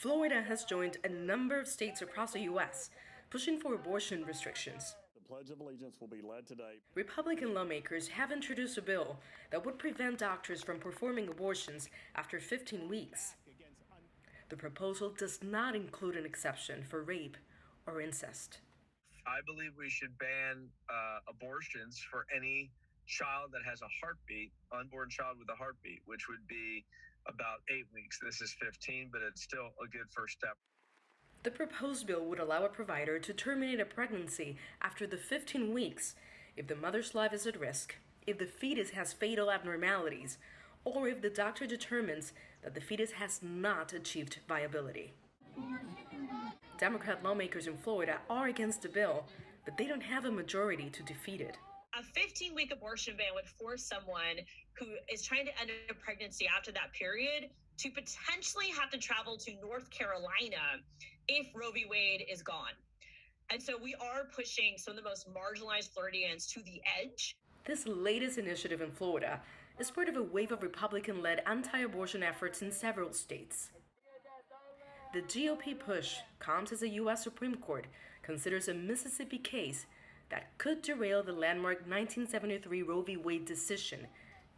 Florida has joined a number of states across the U.S. pushing for abortion restrictions. The Pledge of Allegiance will be led today. Republican lawmakers have introduced a bill that would prevent doctors from performing abortions after 15 weeks. The proposal does not include an exception for rape or incest. I believe we should ban abortions for any child that has a heartbeat, unborn child with a heartbeat, which would be about 8 weeks. This is 15, but it's still a good first step. The proposed bill would allow a provider to terminate a pregnancy after the 15 weeks if the mother's life is at risk, if the fetus has fatal abnormalities, or if the doctor determines that the fetus has not achieved viability. Democrat lawmakers in Florida are against the bill, but they don't have a majority to defeat it. A 15-week abortion ban would force someone who is trying to end a pregnancy after that period to potentially have to travel to North Carolina if Roe v. Wade is gone. And so we are pushing some of the most marginalized Floridians to the edge. This latest initiative in Florida is part of a wave of Republican-led anti-abortion efforts in several states. The GOP push comes as the U.S. Supreme Court considers a Mississippi case that could derail the landmark 1973 Roe v. Wade decision,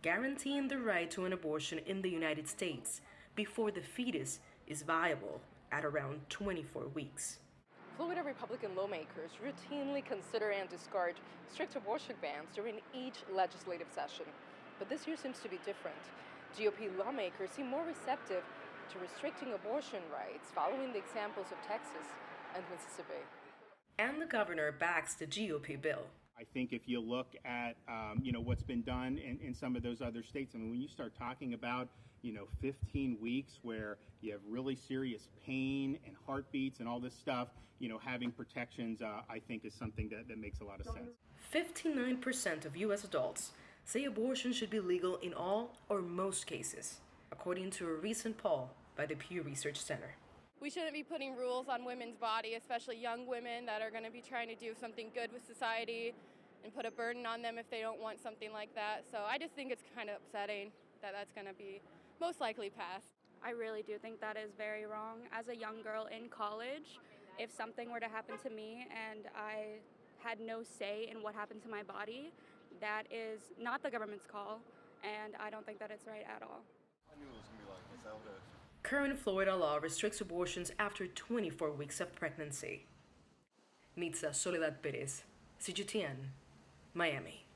guaranteeing the right to an abortion in the United States before the fetus is viable at around 24 weeks. Florida Republican lawmakers routinely consider and discard strict abortion bans during each legislative session. But this year seems to be different. GOP lawmakers seem more receptive to restricting abortion rights following the examples of Texas and Mississippi. And the governor backs the GOP bill. I think if you look at, what's been done in some of those other states, I mean, when you start talking about, 15 weeks where you have really serious pain and heartbeats and all this stuff, having protections, I think is something that makes a lot of sense. 59% of U.S. adults say abortion should be legal in all or most cases, according to a recent poll by the Pew Research Center. We shouldn't be putting rules on women's body, especially young women that are going to be trying to do something good with society, and put a burden on them if they don't want something like that. So I just think it's kind of upsetting that that's going to be most likely passed. I really do think that is very wrong. As a young girl in college, if something were to happen to me and I had no say in what happened to my body, that is not the government's call, and I don't think that it's right at all. I knew it was going to be like this. I would've... Current Florida law restricts abortions after 24 weeks of pregnancy. Mitza Soledad Perez, CGTN, Miami.